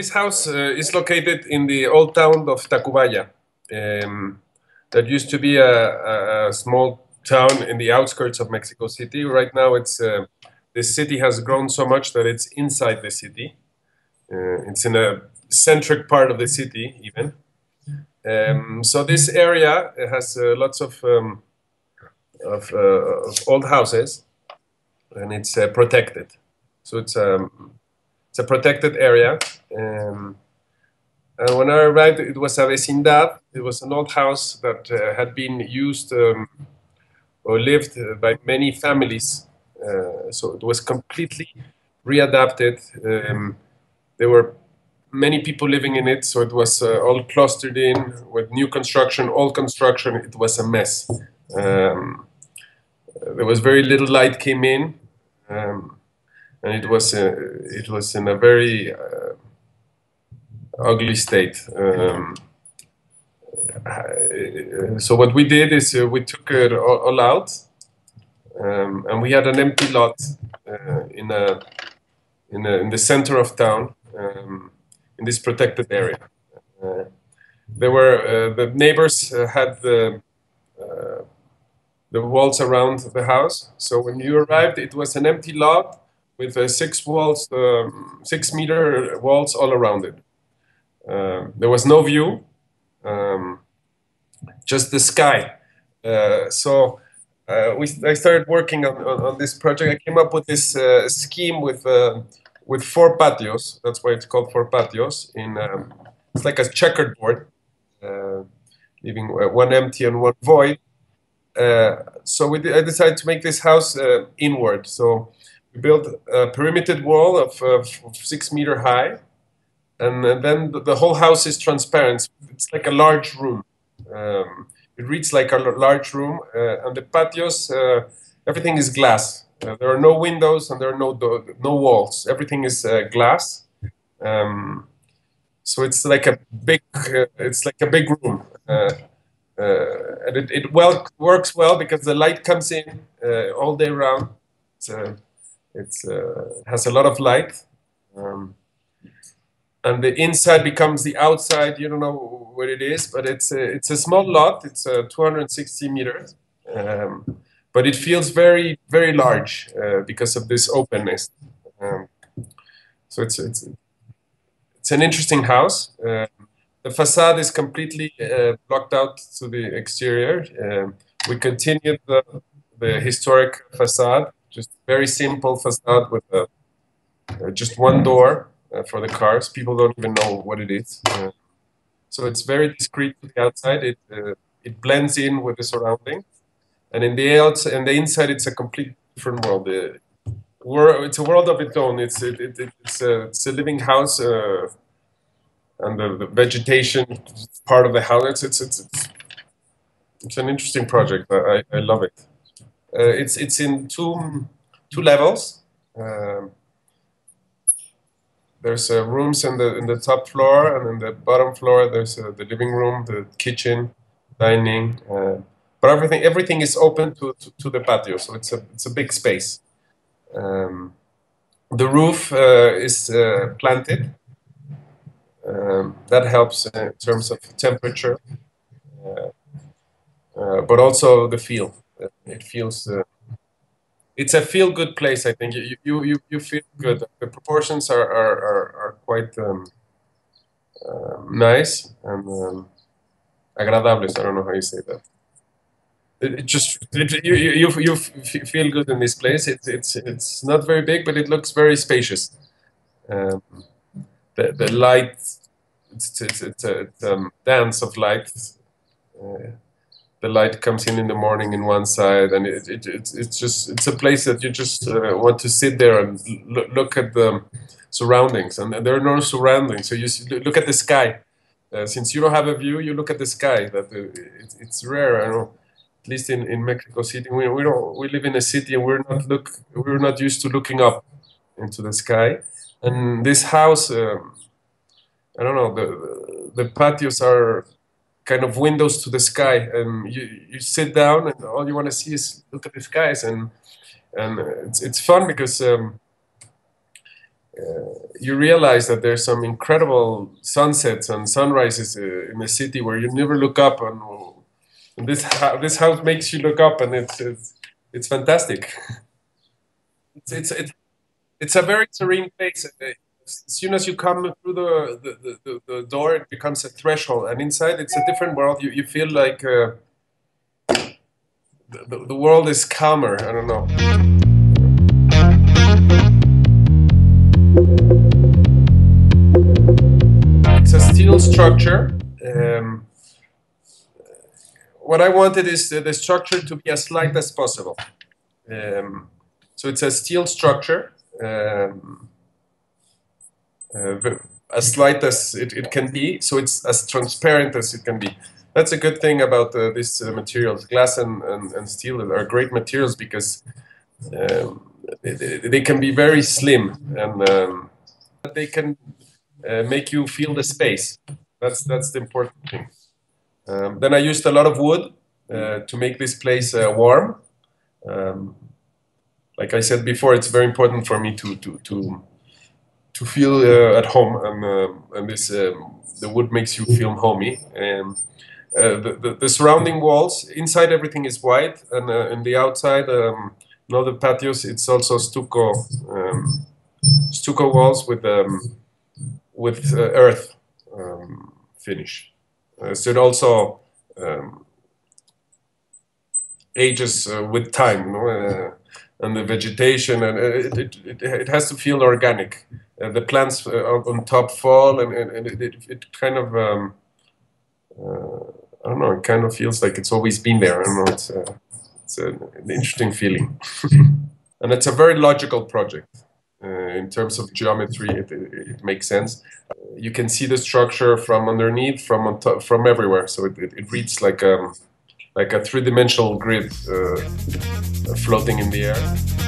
this house is located in the old town of Tacubaya. That used to be a small town in the outskirts of Mexico City. Right now, this city has grown so much that it's inside the city. It's in a centric part of the city, even. So this area has lots of old houses, and it's protected. So it's a protected area. And when I arrived, it was a vecindad. It was an old house that had been used or lived by many families. So it was completely readapted. There were many people living in it, so it was all clustered in with new construction, old construction. It was a mess. There was very little light came in, and it was in a very ugly state. So what we did is we took it all out, and we had an empty lot in the center of town, in this protected area. There were the neighbors had the walls around the house. So when you arrived, it was an empty lot with 6 walls, 6-meter walls all around it. There was no view, just the sky. So I started working on this project. I came up with this scheme with 4 patios. That's why it's called 4 patios. It's like a checkered board, leaving one empty and one void. So I decided to make this house inward. So we built a perimetered wall of 6 meter high, and then the whole house is transparent. It's like a large room. It reads like a large room, and the patios, everything is glass. There are no windows and there are no walls. Everything is glass. So it's like a big room. And it works well because the light comes in all day round. It has a lot of light, and the inside becomes the outside. You don't know what it is, but it's a small lot. It's 260 meters, but it feels very, very large because of this openness. So it's an interesting house. The facade is completely blocked out to the exterior. We continued the historic facade, just very simple facade with just one door for the cars. People don't even know what it is. So it's very discreet to the outside. It blends in with the surrounding, and in the inside, it's a complete different world. It's a world of its own. It's a living house. And the vegetation part of the house, it's an interesting project. I love it. It's in two levels. There's rooms in the top floor, and in the bottom floor there's the living room, the kitchen, dining. But everything is open to the patio, so it's a big space. The roof is planted. That helps in terms of temperature, but also the feel. It feels. It's a feel-good place. I think you feel good. The proportions are quite nice and agradables. I don't know how you say that. You feel good in this place. It's not very big, but it looks very spacious. The light, it's a dance of light. The light comes in the morning in one side, and it's a place that you just want to sit there and look at the surroundings. And there are no surroundings, so you look at the sky. Since you don't have a view, you look at the sky. It's rare. I know. At least in Mexico City, we live in a city, and we're not used to looking up into the sky. And this house, I don't know, the patios are kind of windows to the sky, and you sit down, and all you want to see is look at the skies, and it's fun because you realize that there's some incredible sunsets and sunrises in the city where you never look up, and this house makes you look up, and it's fantastic. It's it's it's it's a very serene place. As soon as you come through the door, it becomes a threshold, and inside it's a different world. You feel like the world is calmer. I don't know. It's a steel structure. What I wanted is the structure to be as light as possible. So it's a steel structure, as light as it can be, so it's as transparent as it can be. That's a good thing about these materials. Glass and steel are great materials because they can be very slim, and they can make you feel the space. That's the important thing. Then I used a lot of wood to make this place warm. Like I said before, it's very important for me to feel at home, and this the wood makes you feel homey. The surrounding walls, inside everything is white, and in the outside, the patios, it's also stucco walls with earth finish. So it also ages with time, and the vegetation, and it has to feel organic. The plants on top fall, and it kind of I don't know. It kind of feels like it's always been there. I don't know. It's an interesting feeling, and it's a very logical project. In terms of geometry, it makes sense. You can see the structure from underneath, from on top, from everywhere. So it reads like a three-dimensional grid floating in the air.